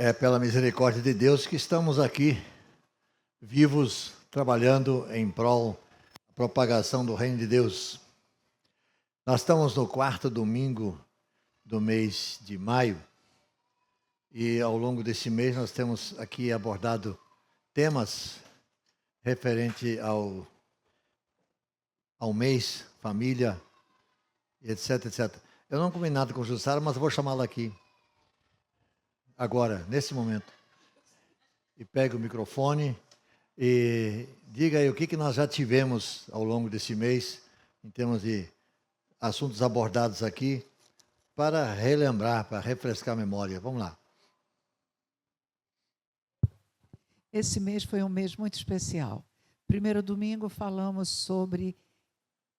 É pela misericórdia de Deus que estamos aqui, vivos, trabalhando em prol da propagação do reino de Deus. Nós estamos no 4º domingo do mês de maio e ao longo desse mês nós temos aqui abordado temas referente ao mês, família, etc, etc. Eu não combinei nada com o Jussara, mas eu vou chamá-la aqui. Agora, nesse momento. E pega o microfone e diga aí o que nós já tivemos ao longo desse mês, em termos de assuntos abordados aqui, para relembrar, para refrescar a memória. Vamos lá. Esse mês foi um mês muito especial. Primeiro domingo falamos sobre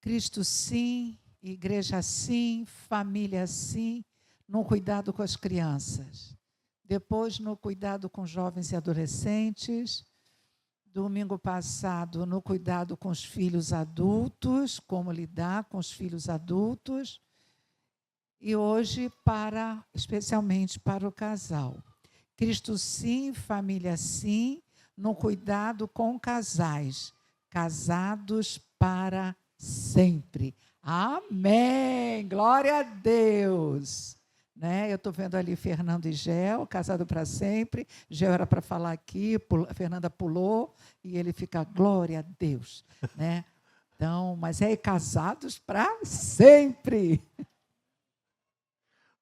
Cristo sim, igreja sim, família sim, no cuidado com as crianças. Depois, no cuidado com jovens e adolescentes. Domingo passado, no cuidado com os filhos adultos, como lidar com os filhos adultos. E hoje, especialmente para o casal. Cristo sim, família sim, no cuidado com casais. Casados para sempre. Amém! Glória a Deus! Né? Eu estou vendo ali Fernando e Gel, casado para sempre. Gel era para falar aqui, Fernanda pulou e ele fica, glória a Deus. Né? Então, mas é casados para sempre.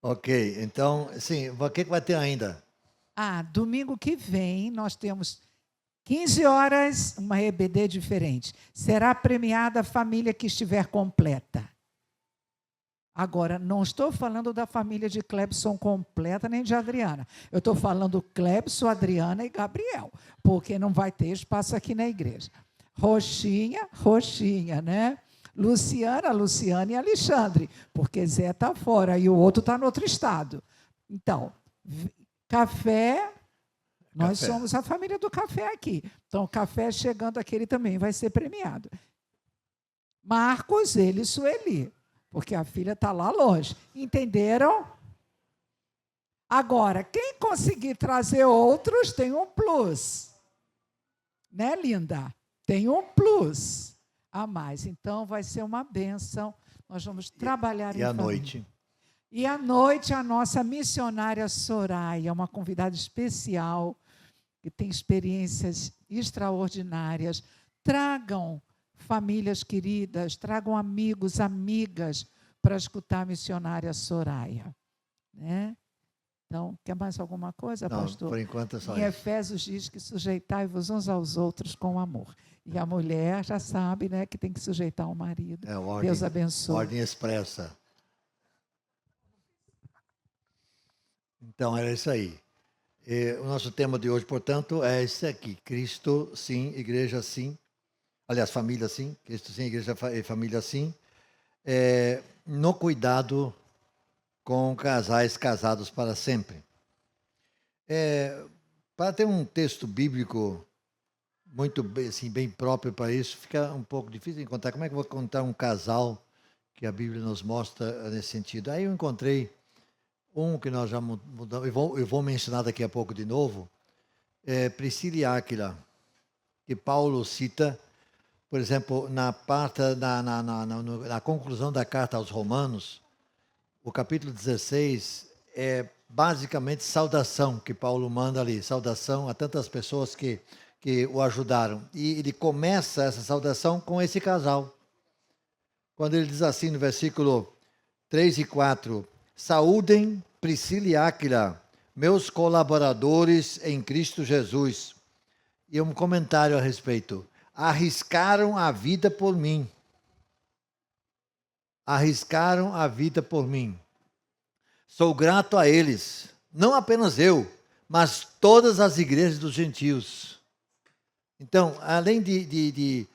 Ok, então, sim, o que vai ter ainda? Domingo que vem nós temos 15 horas, uma EBD diferente. Será premiada a família que estiver completa. Agora, não estou falando da família de Clebson completa, nem de Adriana. Eu estou falando Clebson, Adriana e Gabriel, porque não vai ter espaço aqui na igreja. Roxinha, né? Luciana e Alexandre, porque Zé está fora e o outro está no outro estado. Então, café, nós somos a família do café aqui. Então, café chegando aqui, ele também vai ser premiado. Marcos, ele e Sueli. Porque a filha está lá longe. Entenderam? Agora, quem conseguir trazer outros tem um plus. Né, linda? Tem um plus a mais. Então, vai ser uma bênção. Nós vamos trabalhar em família. E à noite? E à noite, a nossa missionária Soraya, uma convidada especial, que tem experiências extraordinárias. Tragam famílias queridas, tragam amigos, amigas para escutar a missionária Soraya. Né? Então, quer mais alguma coisa, não, pastor? Por enquanto é só em Efésios diz que sujeitai-vos uns aos outros com amor. E a mulher já sabe, né, que tem que sujeitar o marido. Deus abençoe. Ordem expressa. Então, era isso aí. O nosso tema de hoje, portanto, é esse aqui. Cristo sim, igreja sim. Aliás, família sim, Cristo sim, igreja e família sim, no cuidado com casais casados para sempre. Para ter um texto bíblico muito assim, bem próprio para isso, fica um pouco difícil de encontrar. Como é que eu vou contar um casal que a Bíblia nos mostra nesse sentido? Aí eu encontrei um que nós já mudamos, eu vou mencionar daqui a pouco de novo, Priscila e Áquila, que Paulo cita. Por exemplo, na conclusão da carta aos Romanos, o capítulo 16 é basicamente saudação que Paulo manda ali, saudação a tantas pessoas que o ajudaram. E ele começa essa saudação com esse casal. Quando ele diz assim no versículo 3 e 4, saúdem Priscila e Áquila, meus colaboradores em Cristo Jesus. E um comentário a respeito. Arriscaram a vida por mim. Arriscaram a vida por mim. Sou grato a eles, não apenas eu, mas todas as igrejas dos gentios. Então, além de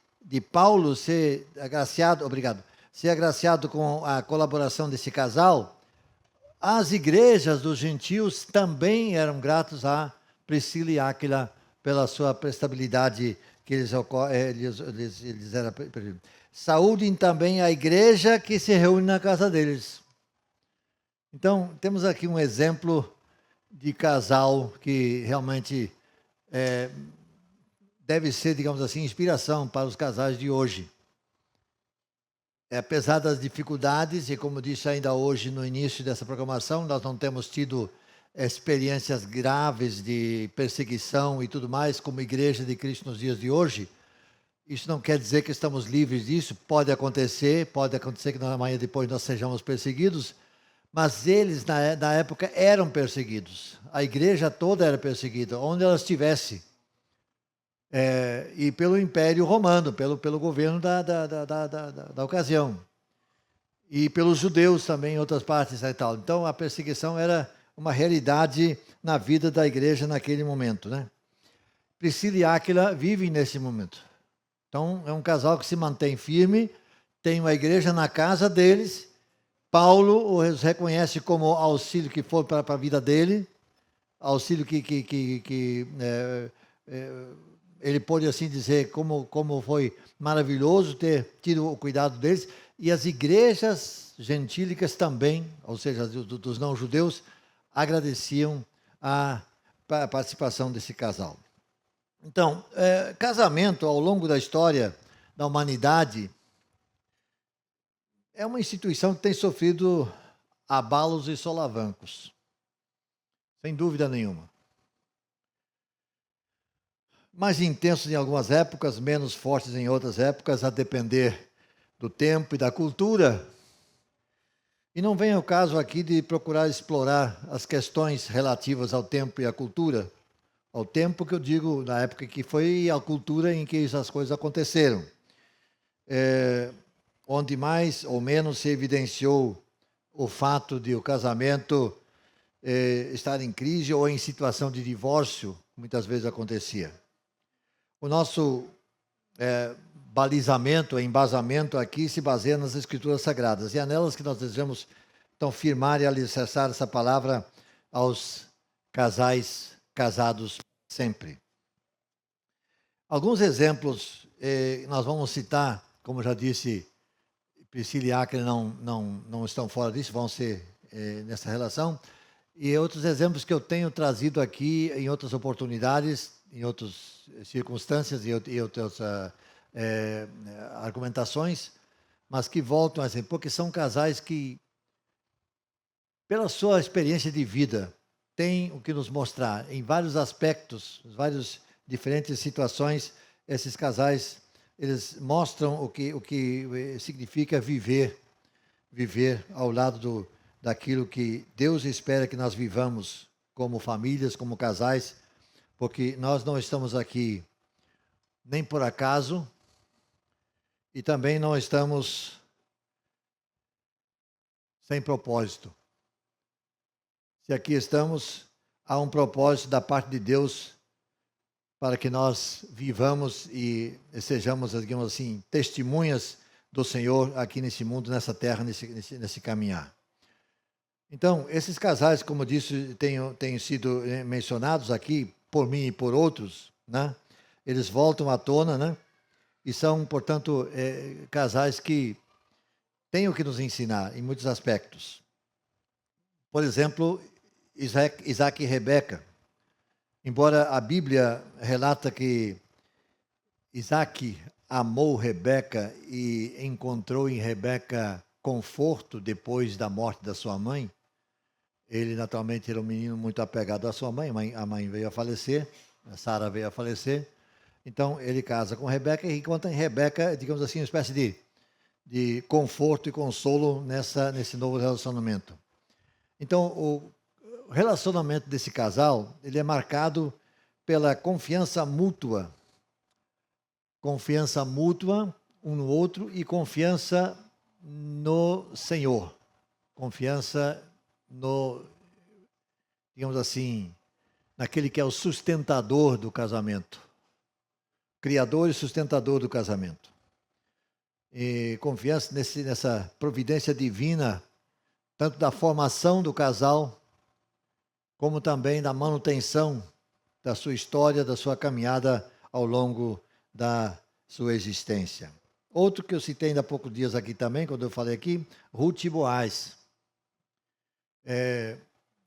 Paulo ser agraciado, ser agraciado com a colaboração desse casal, as igrejas dos gentios também eram gratos a Priscila e Áquila pela sua prestabilidade que eles eram. Saúdem também a igreja que se reúne na casa deles. Então, temos aqui um exemplo de casal que realmente deve ser, digamos assim, inspiração para os casais de hoje. Apesar das dificuldades, e como disse ainda hoje no início dessa programação, nós não temos tido experiências graves de perseguição e tudo mais como Igreja de Cristo nos dias de hoje. Isso não quer dizer que estamos livres disso, pode acontecer que amanhã depois nós sejamos perseguidos, mas eles na época eram perseguidos, a igreja toda era perseguida, onde ela estivesse, e pelo Império Romano, pelo governo da ocasião, e pelos judeus também em outras partes e tal. Então a perseguição era uma realidade na vida da igreja naquele momento, né? Priscila e Áquila vivem nesse momento. Então, é um casal que se mantém firme, tem uma igreja na casa deles. Paulo os reconhece como auxílio que foi para a vida dele, auxílio que ele pode assim dizer como foi maravilhoso ter tido o cuidado deles. E as igrejas gentílicas também, ou seja, dos não-judeus, agradeciam a participação desse casal. Então, casamento ao longo da história da humanidade é uma instituição que tem sofrido abalos e solavancos, sem dúvida nenhuma. Mais intensos em algumas épocas, menos fortes em outras épocas, a depender do tempo e da cultura. E não vem ao caso aqui de procurar explorar as questões relativas ao tempo e à cultura. Ao tempo que eu digo, na época que foi a cultura em que essas coisas aconteceram. Onde mais ou menos se evidenciou o fato de o casamento estar em crise ou em situação de divórcio, muitas vezes acontecia. O nosso balizamento, embasamento aqui se baseia nas Escrituras Sagradas, e é nelas que nós desejamos então firmar e alicerçar essa palavra aos casais casados sempre. Alguns exemplos nós vamos citar, como já disse, Priscila e Áquila não estão fora disso, vão ser nessa relação, e outros exemplos que eu tenho trazido aqui em outras oportunidades, em outras circunstâncias e outras argumentações, mas que voltam a ser, porque são casais que, pela sua experiência de vida, tem o que nos mostrar em vários aspectos, várias diferentes situações. Esses casais, eles mostram o que significa viver ao lado daquilo que Deus espera que nós vivamos como famílias, como casais, porque nós não estamos aqui nem por acaso e também não estamos sem propósito. Se aqui estamos, há um propósito da parte de Deus para que nós vivamos e sejamos, digamos assim, testemunhas do Senhor aqui nesse mundo, nessa terra, nesse caminhar. Então, esses casais, como disse, têm sido mencionados aqui por mim e por outros, né? Eles voltam à tona, né? E são, portanto, casais que têm o que nos ensinar em muitos aspectos. Por exemplo, Isaac e Rebeca. Embora a Bíblia relata que Isaac amou Rebeca e encontrou em Rebeca conforto depois da morte da sua mãe, ele naturalmente era um menino muito apegado à sua mãe, a mãe veio a falecer, a Sara veio a falecer, então ele casa com Rebeca e encontra em Rebeca, digamos assim, uma espécie de conforto e consolo nesse novo relacionamento. Então, o relacionamento desse casal, ele é marcado pela confiança mútua um no outro e confiança no Senhor, confiança no, digamos assim, naquele que é o sustentador do casamento, criador e sustentador do casamento, e confiança nessa providência divina, tanto da formação do casal, como também da manutenção da sua história, da sua caminhada ao longo da sua existência. Outro que eu citei ainda há poucos dias aqui também, quando eu falei aqui, Ruth e Boaz.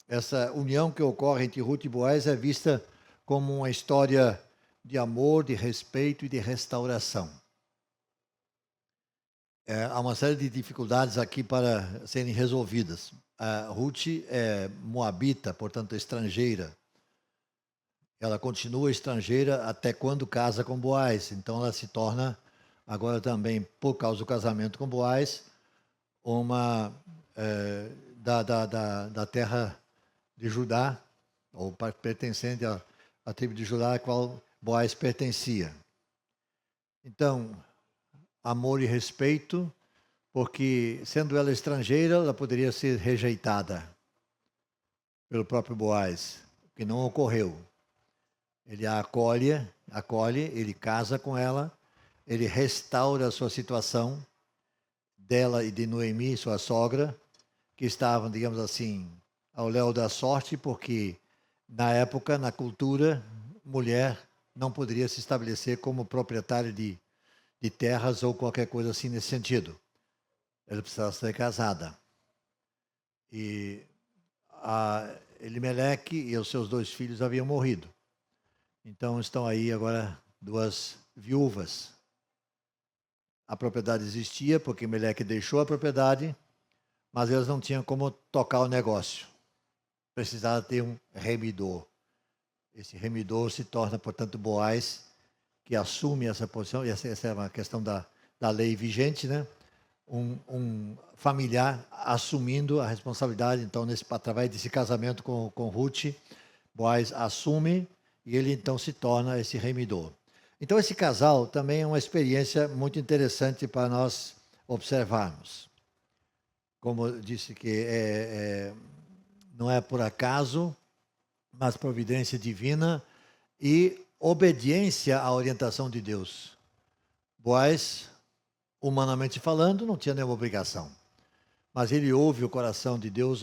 essa união que ocorre entre Ruth e Boaz é vista como uma história de amor, de respeito e de restauração. Há uma série de dificuldades aqui para serem resolvidas. A Ruth é moabita, portanto estrangeira. Ela continua estrangeira até quando casa com Boaz. Então ela se torna, agora também, por causa do casamento com Boaz, uma da terra de Judá, ou pertencente à tribo de Judá, a qual Boaz pertencia. Então, amor e respeito, porque sendo ela estrangeira, ela poderia ser rejeitada pelo próprio Boaz, que não ocorreu. Ele a acolhe, ele casa com ela, ele restaura a sua situação, dela e de Noemi, sua sogra, que estavam, digamos assim, ao léu da sorte, porque na época, na cultura, mulher não poderia se estabelecer como proprietária de terras ou qualquer coisa assim nesse sentido. Ela precisava ser casada. E Elimeleque e os seus 2 filhos haviam morrido. Então estão aí agora 2 viúvas. A propriedade existia porque Meleque deixou a propriedade, mas eles não tinham como tocar o negócio. Precisava ter um remidor. Esse remidor se torna, portanto, Boaz, que assume essa posição. Essa é uma questão da lei vigente, né? Um familiar assumindo a responsabilidade. Então, através desse casamento com Ruth, Boaz assume e ele então se torna esse remidor. Então, esse casal também é uma experiência muito interessante para nós observarmos. Como eu disse, que não é por acaso, mas providência divina e obediência à orientação de Deus. Boaz, humanamente falando, não tinha nenhuma obrigação. Mas ele ouve o coração de Deus,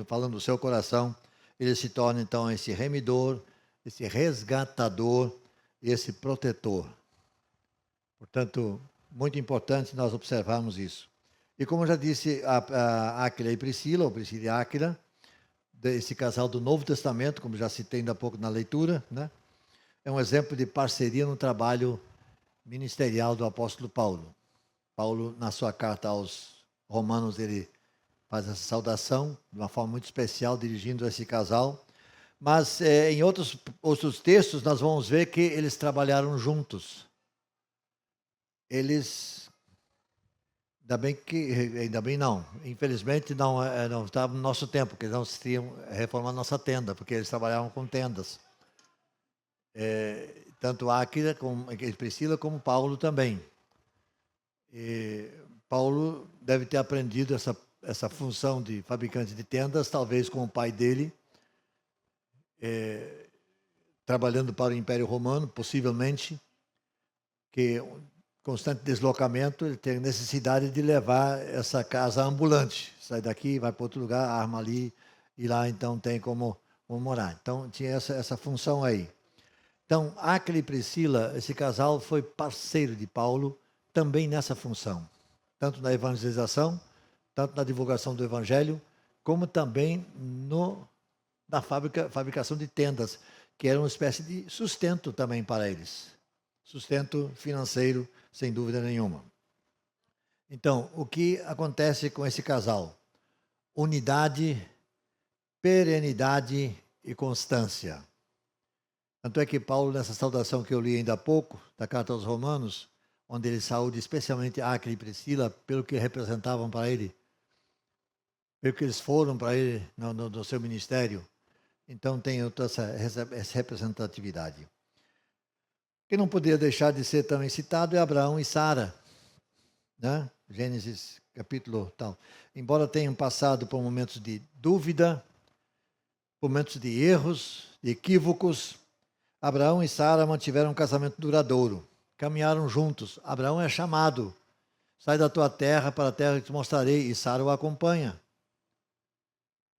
falando do seu coração, ele se torna então esse remidor, esse resgatador, esse protetor. Portanto, muito importante nós observarmos isso. E como já disse a Áquila e Priscila, ou Priscila e Áquila, esse casal do Novo Testamento, como já citei ainda há pouco na leitura, né? É um exemplo de parceria no trabalho ministerial do apóstolo Paulo. Paulo, na sua carta aos Romanos, ele faz essa saudação de uma forma muito especial, dirigindo a esse casal. Mas em outros textos nós vamos ver que eles trabalharam juntos. Eles, ainda bem não, infelizmente não estava no nosso tempo, porque eles não tinham reformado nossa tenda, porque eles trabalhavam com tendas. Tanto Áquila, como Priscila, como Paulo também. E Paulo deve ter aprendido essa função de fabricante de tendas, talvez com o pai dele, trabalhando para o Império Romano, possivelmente, que constante deslocamento, ele tem necessidade de levar essa casa ambulante. Sai daqui, vai para outro lugar, arma ali, e lá então tem como morar. Então tinha essa função aí. Então, Áquila e Priscila, esse casal foi parceiro de Paulo também nessa função, tanto na evangelização, tanto na divulgação do evangelho, como também na fabricação de tendas, que era uma espécie de sustento também para eles. Sustento financeiro, sem dúvida nenhuma. Então, o que acontece com esse casal? Unidade, perenidade e constância. Tanto é que Paulo, nessa saudação que eu li ainda há pouco, da carta aos Romanos, onde ele saúde especialmente Áquila e Priscila, pelo que representavam para ele, pelo que eles foram para ele no seu ministério. Então tem essa representatividade. Quem não poderia deixar de ser também citado é Abraão e Sara, né? Gênesis capítulo tal. Embora tenham passado por momentos de dúvida, por momentos de erros, de equívocos, Abraão e Sara mantiveram um casamento duradouro, caminharam juntos. Abraão é chamado, sai da tua terra para a terra que te mostrarei, e Sara o acompanha.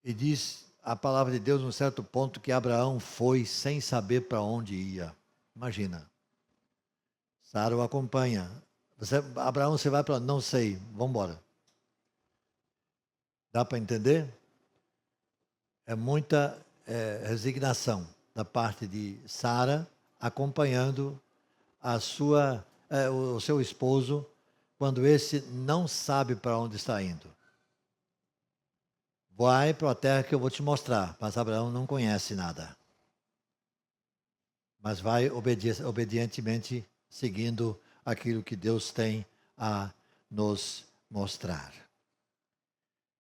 E diz a palavra de Deus, num certo ponto, que Abraão foi sem saber para onde ia. Imagina. Sara o acompanha. Abraão, você vai para onde? Não sei, vamos embora. Dá para entender? É muita resignação da parte de Sara, acompanhando o seu esposo, quando esse não sabe para onde está indo. Vai para a terra que eu vou te mostrar, mas Abraão não conhece nada. Mas vai obedientemente seguindo aquilo que Deus tem a nos mostrar.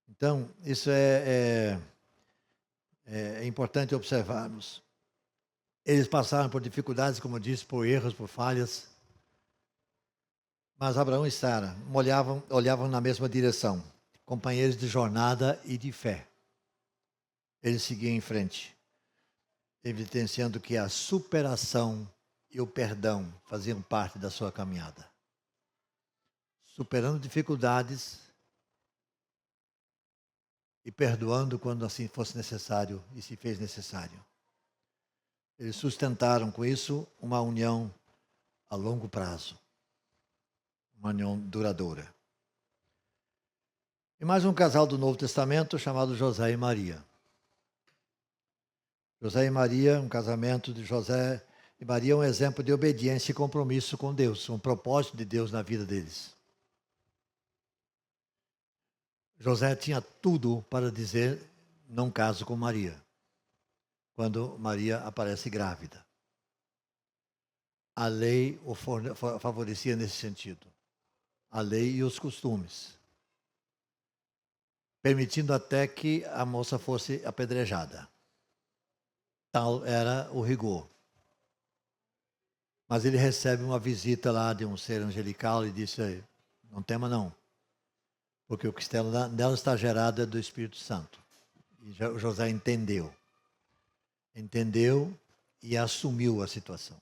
Então, isso é importante observarmos. Eles passaram por dificuldades, como eu disse, por erros, por falhas. Mas Abraão e Sara olhavam na mesma direção, companheiros de jornada e de fé. Eles seguiam em frente, evidenciando que a superação e o perdão faziam parte da sua caminhada. Superando dificuldades e perdoando quando assim fosse necessário e se fez necessário. Eles sustentaram com isso uma união a longo prazo, uma união duradoura. E mais um casal do Novo Testamento chamado José e Maria. José e Maria, um casamento de José e Maria, um exemplo de obediência e compromisso com Deus, um propósito de Deus na vida deles. José tinha tudo para dizer, não caso com Maria, quando Maria aparece grávida. A lei o favorecia nesse sentido. A lei e os costumes. Permitindo até que a moça fosse apedrejada. Tal era o rigor. Mas ele recebe uma visita lá de um ser angelical e disse, não tema não, porque o que nela está gerado é do Espírito Santo. E José entendeu. Entendeu e assumiu a situação.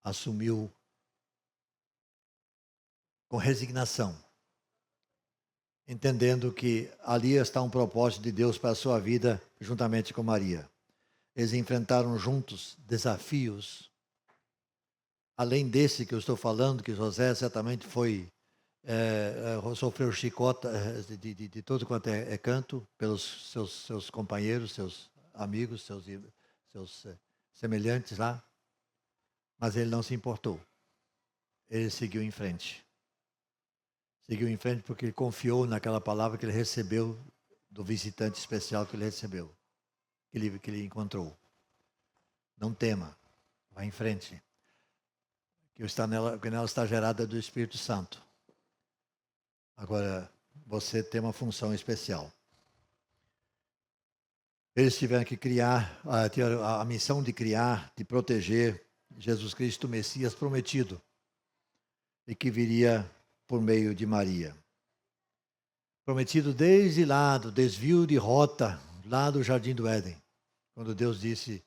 Assumiu com resignação, entendendo que ali está um propósito de Deus para a sua vida, juntamente com Maria. Eles enfrentaram juntos desafios, além desse que eu estou falando, que José certamente sofreu chicota de todo quanto é canto, pelos seus companheiros, seus amigos, seus semelhantes lá, mas ele não se importou. Ele seguiu em frente. Seguiu em frente porque ele confiou naquela palavra que ele recebeu do visitante especial que ele recebeu, que ele encontrou. Não tema, vá em frente. Que nela está gerada do Espírito Santo. Agora, você tem uma função especial. Eles tiveram que criar, a missão de criar, de proteger Jesus Cristo, o Messias prometido, e que viria por meio de Maria. Prometido desde lá, do desvio de rota, lá do Jardim do Éden, quando Deus disse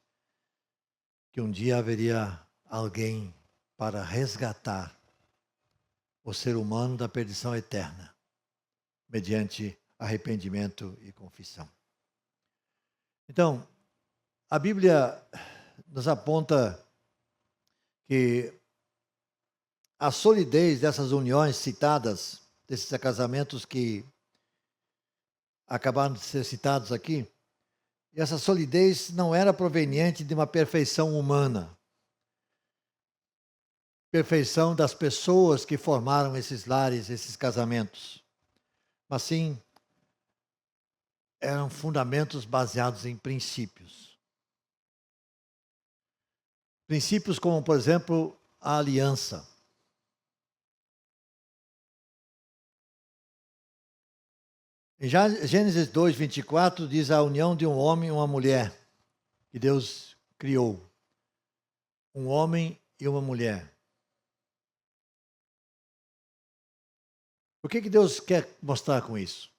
que um dia haveria alguém para resgatar o ser humano da perdição eterna, mediante arrependimento e confissão. Então, a Bíblia nos aponta que a solidez dessas uniões citadas, desses casamentos que acabaram de ser citados aqui, essa solidez não era proveniente de uma perfeição humana, perfeição das pessoas que formaram esses lares, esses casamentos, mas sim eram fundamentos baseados em princípios. Princípios como, por exemplo, a aliança. Em Gênesis 2, 24, diz a união de um homem e uma mulher, que Deus criou. Um homem e uma mulher. O que Deus quer mostrar com isso?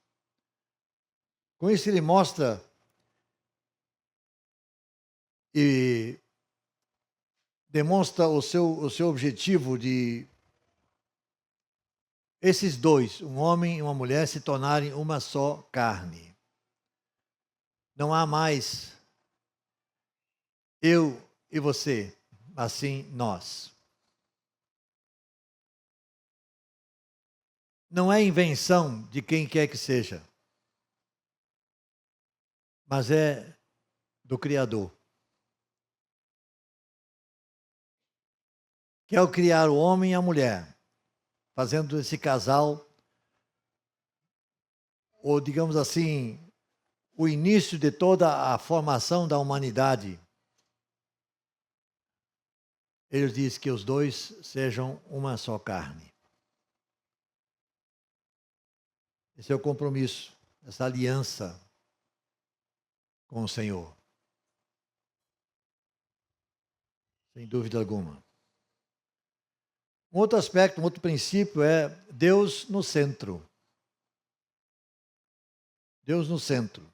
Com isso ele mostra e demonstra o seu objetivo de esses dois, um homem e uma mulher, se tornarem uma só carne. Não há mais eu e você, mas sim nós. Não é invenção de quem quer que seja. mas é do Criador. Que ao criar o homem e a mulher, fazendo esse casal, ou digamos assim, o início de toda a formação da humanidade, ele diz que os dois sejam uma só carne. Esse é o compromisso, essa aliança com o Senhor. Sem dúvida alguma. Um outro aspecto, um outro princípio é Deus no centro. Deus no centro.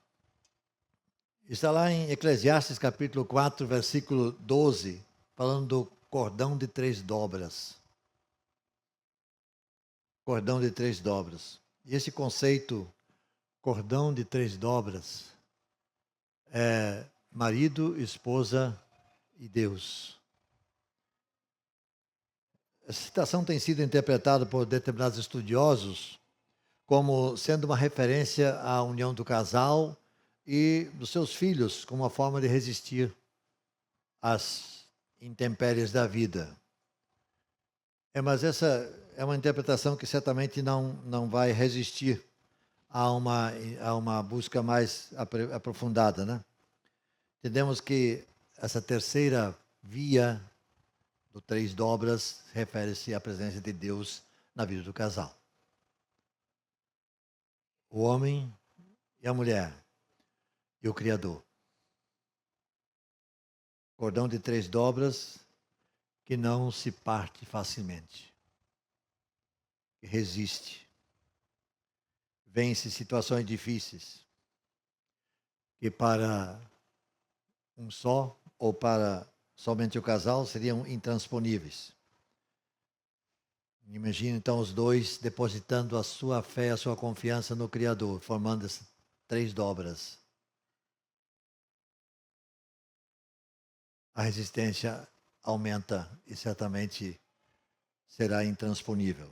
Está lá em Eclesiastes capítulo 4, versículo 12, falando do cordão de 3 dobras. Cordão de 3 dobras. E esse conceito, cordão de 3 dobras, é marido, esposa e Deus. Essa citação tem sido interpretada por determinados estudiosos como sendo uma referência à união do casal e dos seus filhos, como uma forma de resistir às intempéries da vida. Mas essa é uma interpretação que certamente não vai resistir a uma busca mais aprofundada, né? Entendemos que essa terceira via do 3 dobras refere-se à presença de Deus na vida do casal. O homem e a mulher e o Criador. Cordão de 3 dobras que não se parte facilmente, que resiste, vence situações difíceis, que para um só ou para somente o casal seriam intransponíveis. Imagina então os dois depositando a sua fé, a sua confiança no Criador, formando essas 3 dobras. A resistência aumenta e certamente será intransponível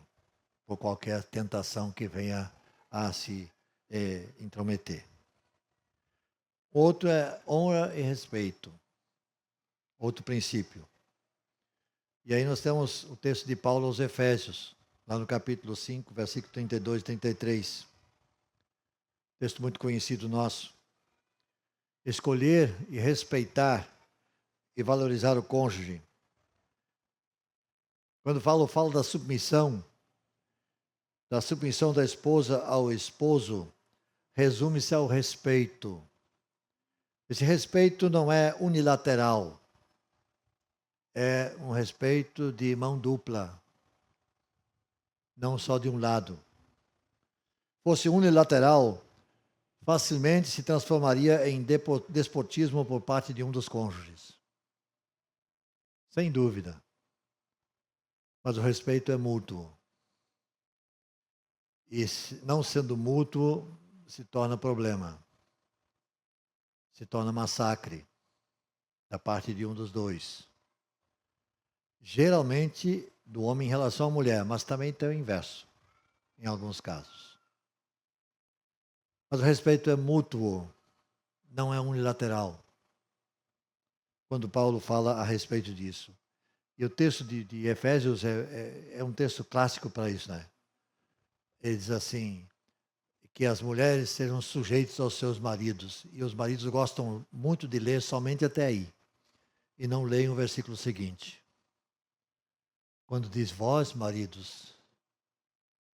por qualquer tentação que venha a se intrometer. Outro é honra e respeito. Outro princípio. E aí nós temos o texto de Paulo aos Efésios, lá no capítulo 5, versículo 32 e 33. Texto muito conhecido nosso. Escolher e respeitar e valorizar o cônjuge. Quando falo da submissão da esposa ao esposo, resume-se ao respeito. Esse respeito não é unilateral, é um respeito de mão dupla, não só de um lado. Fosse unilateral, facilmente se transformaria em despotismo por parte de um dos cônjuges. Sem dúvida. Mas o respeito é mútuo. E não sendo mútuo, se torna problema. Se torna massacre da parte de um dos dois. Geralmente do homem em relação à mulher, mas também tem o inverso, em alguns casos. Mas o respeito é mútuo, não é unilateral. Quando Paulo fala a respeito disso. E o texto de Efésios é um texto clássico para isso, né? Ele diz assim, que as mulheres sejam sujeitas aos seus maridos. E os maridos gostam muito de ler somente até aí. E não leem o versículo seguinte. Quando diz, vós, maridos,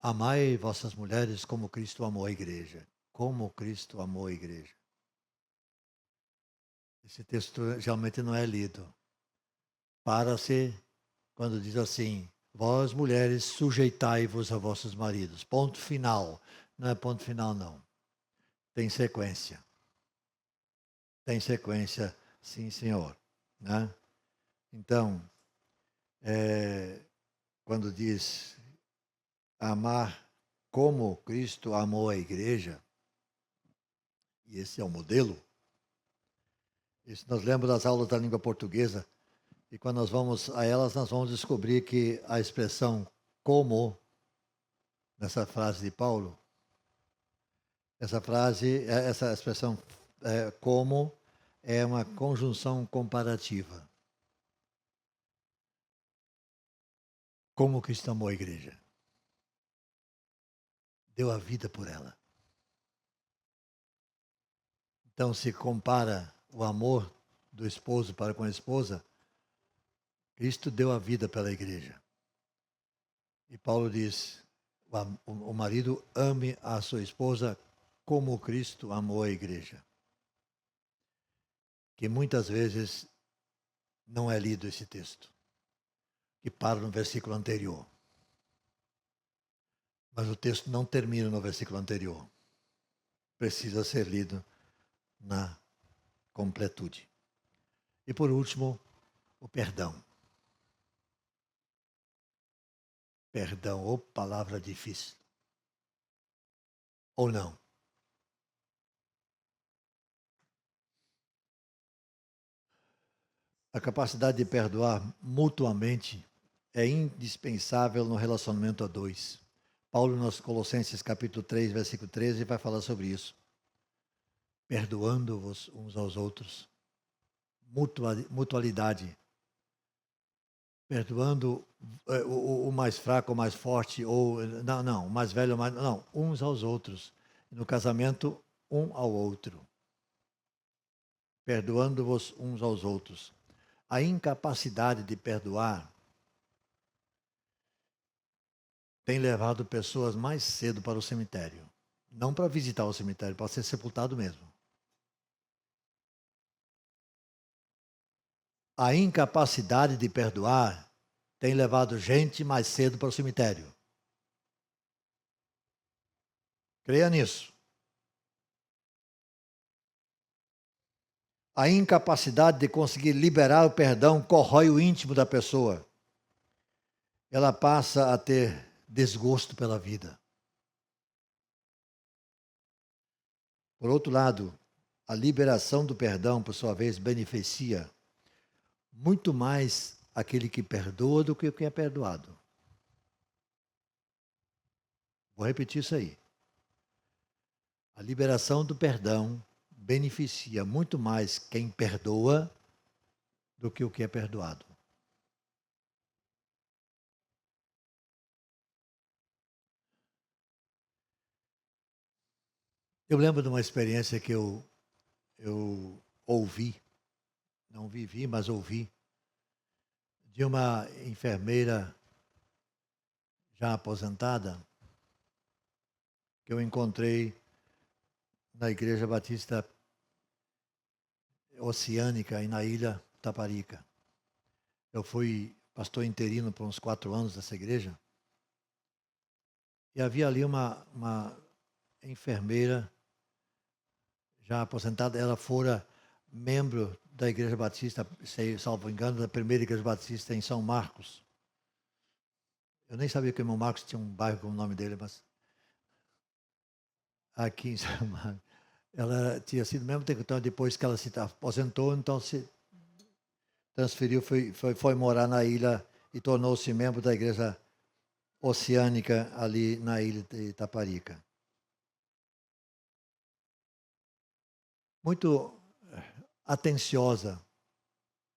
amai vossas mulheres como Cristo amou a igreja. Como Cristo amou a igreja. Esse texto geralmente não é lido. Para-se quando diz assim, vós, mulheres, sujeitai-vos a vossos maridos. Ponto final. Não é ponto final, não. Tem sequência. Tem sequência, sim, senhor. Né? Então, quando diz amar como Cristo amou a igreja, e esse é o modelo, isso nós lembramos das aulas da língua portuguesa, e quando nós vamos a elas, nós vamos descobrir que a expressão como, nessa frase de Paulo, essa expressão como é uma conjunção comparativa. Como Cristo amou a igreja. Deu a vida por ela. Então, se compara o amor do esposo para com a esposa, Cristo deu a vida pela igreja. E Paulo diz, o marido ame a sua esposa como Cristo amou a igreja. Que muitas vezes não é lido esse texto, que para no versículo anterior. Mas o texto não termina no versículo anterior. Precisa ser lido na completude. E por último, o perdão. Perdão, ou palavra difícil. Ou não. A capacidade de perdoar mutuamente é indispensável no relacionamento a dois. Paulo, nos Colossenses capítulo 3, versículo 13, vai falar sobre isso. Perdoando-vos uns aos outros. Mutualidade. Perdoando o mais fraco, o mais forte, ou não, o mais velho, uns aos outros. No casamento, um ao outro. Perdoando-vos uns aos outros. A incapacidade de perdoar tem levado pessoas mais cedo para o cemitério. Não para visitar o cemitério, para ser sepultado mesmo. A incapacidade de perdoar tem levado gente mais cedo para o cemitério. Creia nisso. A incapacidade de conseguir liberar o perdão corrói o íntimo da pessoa. Ela passa a ter desgosto pela vida. Por outro lado, a liberação do perdão, por sua vez, beneficia muito mais aquele que perdoa do que o que é perdoado. Vou repetir isso aí. A liberação do perdão beneficia muito mais quem perdoa do que o que é perdoado. Eu lembro de uma experiência que eu ouvi, não vivi, mas ouvi, de uma enfermeira já aposentada, que eu encontrei na Igreja Batista Oceânica e na Ilha Taparica. Eu fui pastor interino por uns 4 anos dessa igreja. E havia ali uma enfermeira já aposentada. Ela fora membro da Igreja Batista, salvo engano, da primeira Igreja Batista em São Marcos. Eu nem sabia que o irmão Marcos tinha um bairro com o nome dele, mas aqui em São Marcos. Ela tinha sido membro, então depois que ela se aposentou, então se transferiu, foi morar na ilha e tornou-se membro da Igreja Oceânica ali na ilha de Itaparica. Muito atenciosa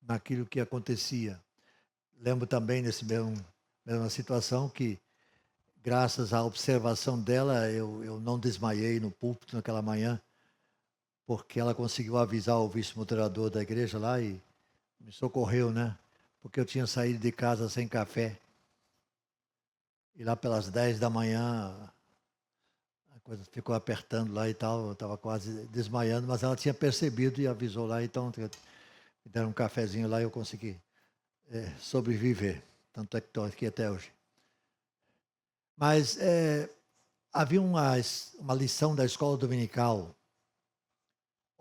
naquilo que acontecia. Lembro também nesse mesma situação que, graças à observação dela, eu não desmaiei no púlpito naquela manhã, porque ela conseguiu avisar o vice-moderador da igreja lá e me socorreu, né? Porque eu tinha saído de casa sem café. E lá pelas 10 da manhã, a coisa ficou apertando lá e tal, eu estava quase desmaiando, mas ela tinha percebido e avisou lá, então me deram um cafezinho lá e eu consegui sobreviver. Tanto é que estou aqui até hoje. Mas havia uma lição da escola dominical,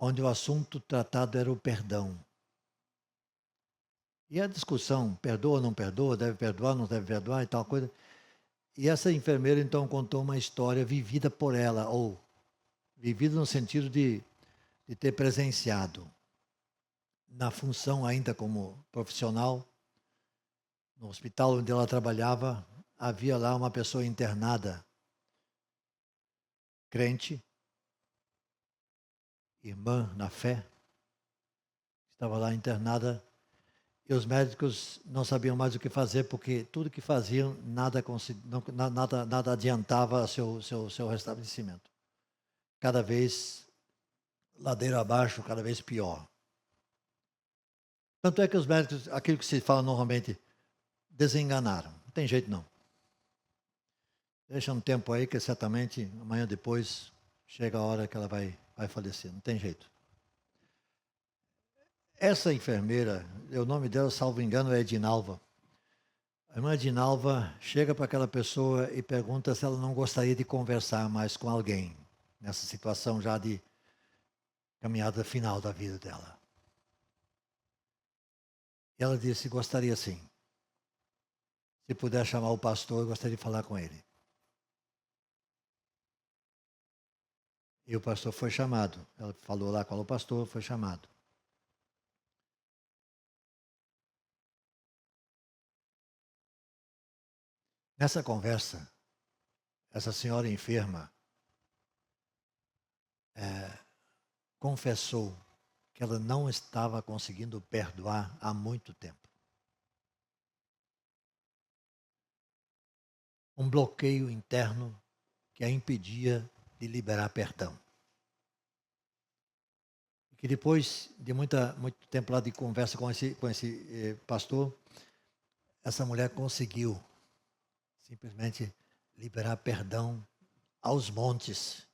onde o assunto tratado era o perdão. E a discussão, perdoa ou não perdoa, deve perdoar, não deve perdoar e tal coisa. E essa enfermeira então contou uma história vivida por ela, ou vivida no sentido de ter presenciado, na função ainda como profissional, no hospital onde ela trabalhava, havia lá uma pessoa internada, crente, irmã na fé, estava lá internada, e os médicos não sabiam mais o que fazer, porque tudo que faziam, nada adiantava seu restabelecimento. Cada vez, ladeira abaixo, cada vez pior. Tanto é que os médicos, aquilo que se fala normalmente, desenganaram. Não tem jeito não. Deixa um tempo aí que certamente amanhã depois chega a hora que ela vai falecer. Não tem jeito. Essa enfermeira, o nome dela, salvo engano, é Edinalva. A irmã Edinalva chega para aquela pessoa e pergunta se ela não gostaria de conversar mais com alguém nessa situação já de caminhada final da vida dela. E ela disse, gostaria sim. Se puder chamar o pastor, eu gostaria de falar com ele. E o pastor foi chamado. Ela falou lá com o pastor, foi chamado. Nessa conversa, essa senhora enferma confessou que ela não estava conseguindo perdoar há muito tempo. Um bloqueio interno que a impedia de liberar perdão. Que depois de muito tempo lá de conversa com esse pastor, essa mulher conseguiu simplesmente liberar perdão aos montes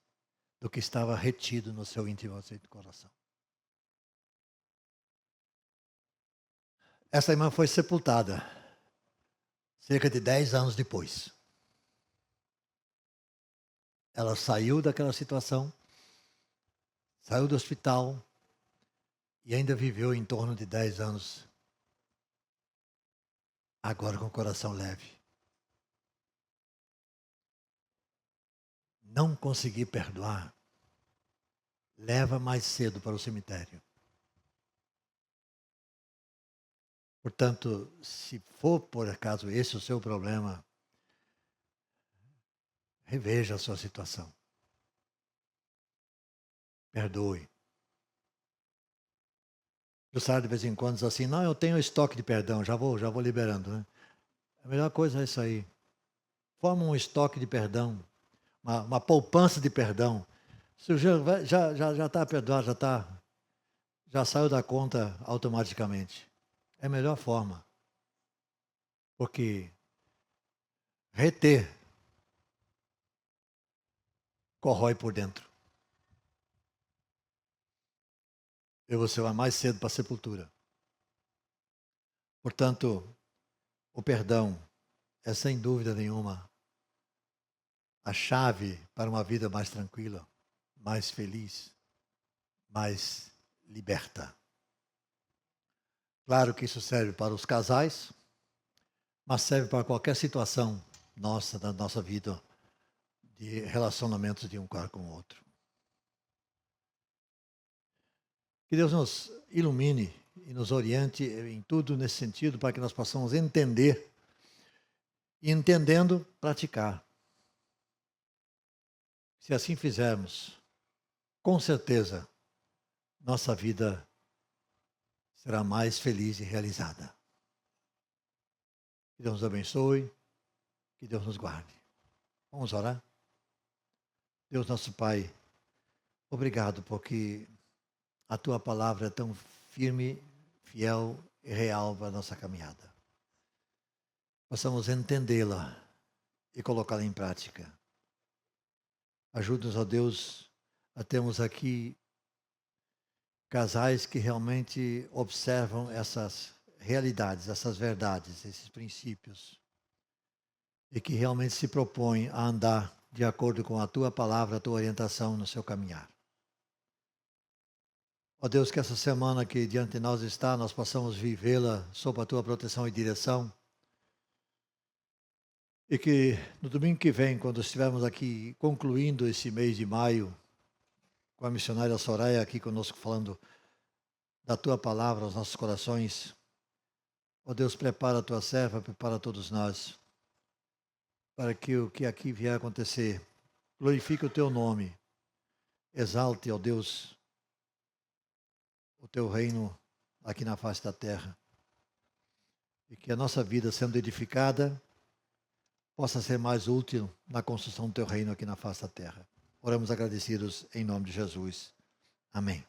do que estava retido no seu íntimo coração. Essa irmã foi sepultada cerca de 10 anos depois. Ela saiu daquela situação, saiu do hospital e ainda viveu em torno de 10 anos, agora com o coração leve. Não conseguir perdoar leva mais cedo para o cemitério. Portanto, se for por acaso esse o seu problema, reveja a sua situação. Perdoe. O Sara de vez em quando diz assim, não, eu tenho estoque de perdão, já vou liberando, né? A melhor coisa é isso aí. Forma um estoque de perdão, uma poupança de perdão. Se o já está perdoado, já saiu da conta automaticamente. É a melhor forma. Porque reter corrói por dentro. E você vai mais cedo para a sepultura. Portanto, o perdão é sem dúvida nenhuma a chave para uma vida mais tranquila, mais feliz, mais liberta. Claro que isso serve para os casais, mas serve para qualquer situação da nossa vida, de relacionamentos de um cara com o outro. Que Deus nos ilumine e nos oriente em tudo nesse sentido, para que nós possamos entender e, entendendo, praticar. Se assim fizermos, com certeza, nossa vida será mais feliz e realizada. Que Deus nos abençoe, que Deus nos guarde. Vamos orar? Deus nosso Pai, obrigado porque a Tua palavra é tão firme, fiel e real para a nossa caminhada. Possamos entendê-la e colocá-la em prática. Ajuda-nos, ó Deus, a termos aqui casais que realmente observam essas realidades, essas verdades, esses princípios, e que realmente se propõem a andar de acordo com a Tua palavra, a Tua orientação no seu caminhar. Ó Deus, que essa semana que diante de nós está, nós possamos vivê-la sob a Tua proteção e direção, e que no domingo que vem, quando estivermos aqui concluindo esse mês de maio, com a missionária Soraya aqui conosco falando da Tua palavra aos nossos corações, ó Deus, prepara a Tua serva, prepara todos nós, para que o que aqui vier a acontecer, glorifique o Teu nome, exalte, ó Deus, o teu reino aqui na face da terra. E que a nossa vida sendo edificada possa ser mais útil na construção do teu reino aqui na face da terra. Oramos agradecidos em nome de Jesus. Amém.